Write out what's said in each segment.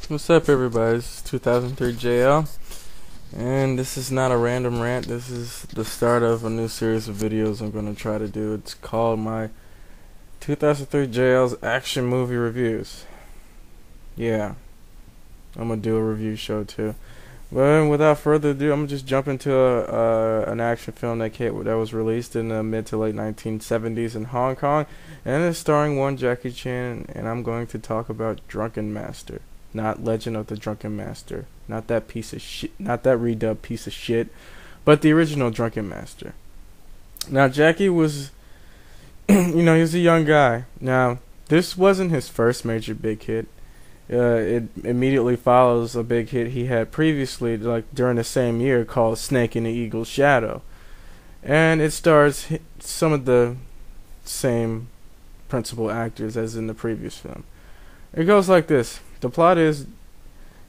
What's up, everybody? This is 2003 JL, and this is not a random rant. This is the start of a new series of videos I'm going to try to do. It's called my 2003 JL's action movie reviews. Yeah, I'm going to do a review show too. But without further ado, I'm going to just jump into an action film that was released in the mid to late 1970s in Hong Kong, and it's starring one Jackie Chan, and I'm going to talk about Drunken Master. Not Legend of the Drunken Master. Not that piece of shit. Not that redub piece of shit. But the original Drunken Master. Now, Jackie was, he was a young guy. Now, this wasn't his first major big hit. It immediately follows a big hit he had previously, like during the same year, called Snake in the Eagle's Shadow. And it stars some of the same principal actors as in the previous film. It goes like this. The plot is,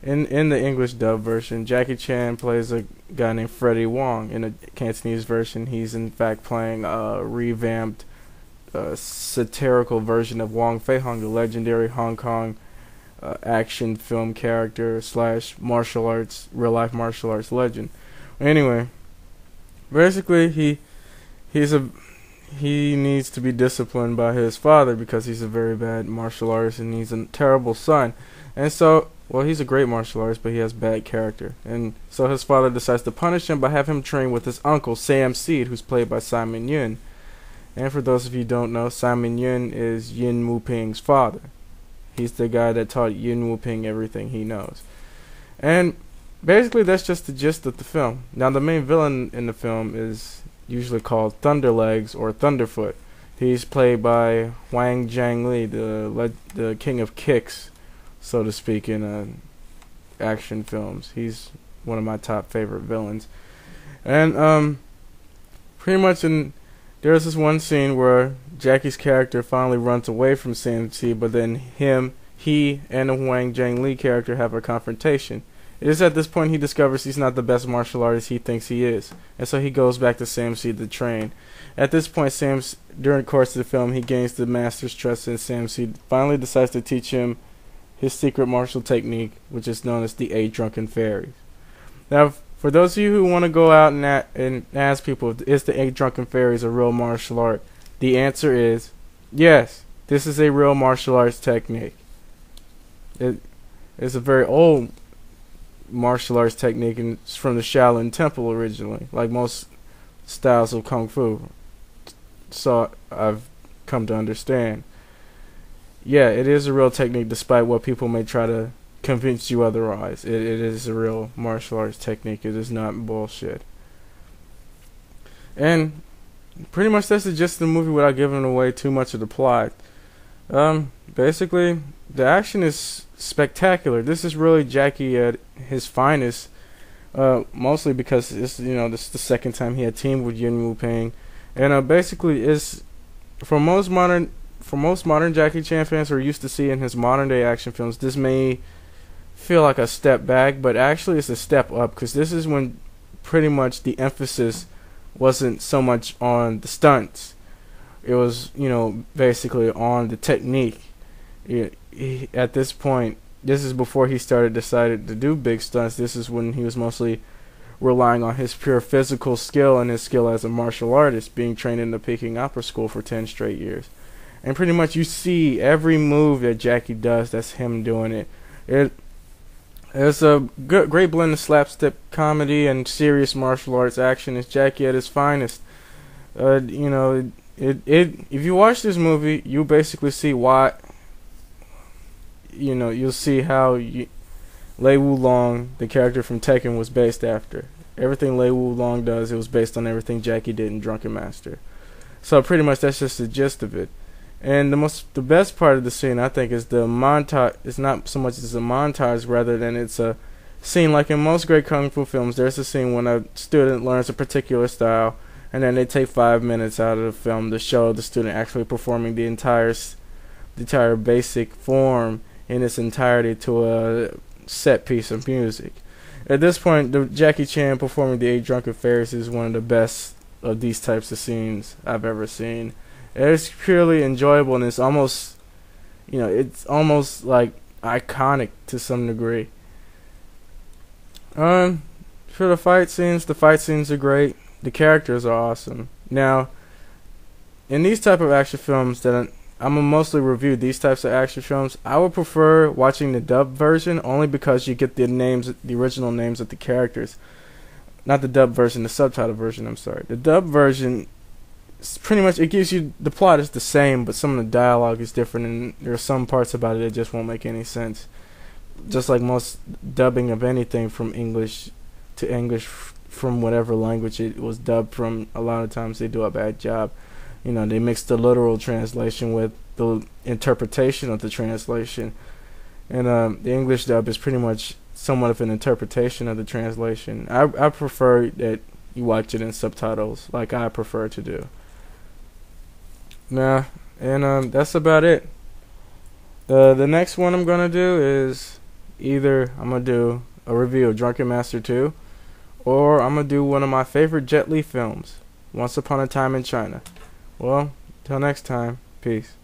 in the English dub version, Jackie Chan plays a guy named Freddie Wong. In the Cantonese version, he's in fact playing a revamped, satirical version of Wong Fei Hung, the legendary Hong Kong action film character slash martial arts, real life martial arts legend. Anyway, basically he needs to be disciplined by his father because he's a very bad martial artist and he's a terrible son. And so, well, he's a great martial artist, but he has bad character. And so his father decides to punish him by having him train with his uncle, Sam Seed, who's played by Simon Yun. And for those of you who don't know, Simon Yun is Yin Wu-ping's father. He's the guy that taught Yin Wu-ping everything he knows. And basically, that's just the gist of the film. Now, the main villain in the film is usually called Thunderlegs or Thunderfoot. He's played by Wang Jiangli, the king of kicks, so to speak, in action films. He's one of my top favorite villains. And pretty much there's this one scene where Jackie's character finally runs away from Sam T, but then he and the Wang Jiangli character have a confrontation. It is at this point he discovers he's not the best martial artist he thinks he is, and so he goes back to Sam Seed to train. At this point, during the course of the film, he gains the master's trust, and Sam Seed finally decides to teach him his secret martial technique, which is known as the 8 Drunken Fairies. Now, for those of you who want to go out and ask people, is the 8 Drunken Fairies a real martial art? The answer is yes. This is a real martial arts technique. It is a very old martial arts technique, and it's from the Shaolin Temple originally, like most styles of Kung Fu. So I've come to understand. Yeah, it is a real technique despite what people may try to convince you otherwise. It is a real martial arts technique. It is not bullshit. And pretty much that's the gist of the movie without giving away too much of the plot. Basically, the action is spectacular. This is really Jackie at his finest, mostly because this is the second time he had teamed with Yin Wu-ping, and basically is for most modern Jackie Chan fans who are used to seeing his modern day action films, this may feel like a step back, but actually it's a step up, because this is when pretty much the emphasis wasn't so much on the stunts. It was, basically on the technique. At this point, this is before he decided to do big stunts. This is when he was mostly relying on his pure physical skill and his skill as a martial artist, being trained in the Peking Opera School for 10 straight years. And pretty much you see every move that Jackie does, that's him doing it. It's a great blend of slapstick comedy and serious martial arts action. It's Jackie at his finest. If you watch this movie, you basically see why. You'll see how Lei Wulong, the character from Tekken, was based after. Everything Lei Wulong does, it was based on everything Jackie did in Drunken Master. So pretty much that's just the gist of it. And the best part of the scene, I think, is the montage. It's not so much as a montage, rather than it's a scene like in most great kung fu films. There's a scene when a student learns a particular style, and then they take 5 minutes out of the film to show the student actually performing the entire basic form in its entirety to a set piece of music. At this point, the Jackie Chan performing the 8 Drunken Fairies is one of the best of these types of scenes I've ever seen. It's purely enjoyable, and it's almost like iconic to some degree. For the fight scenes are great. The characters are awesome. Now, in these type of action films that I'm gonna mostly review these types of action films, I would prefer watching the dubbed version only because you get the names, the original names of the characters. Not the dubbed version, the subtitle version. I'm sorry. The dubbed version, pretty much, it gives you, the plot is the same, but some of the dialogue is different, and there are some parts about it that just won't make any sense. Just like most dubbing of anything from English to English, from whatever language it was dubbed from, a lot of times they do a bad job. You know, they mix the literal translation with the interpretation of the translation. And the English dub is pretty much somewhat of an interpretation of the translation. I prefer that you watch it in subtitles, like I prefer to do. Now, and that's about it. The next one I'm gonna do is either I'm gonna do a review of Drunken Master 2, or I'm gonna do one of my favorite Jet Li films, Once Upon a Time in China. Well, till next time, peace.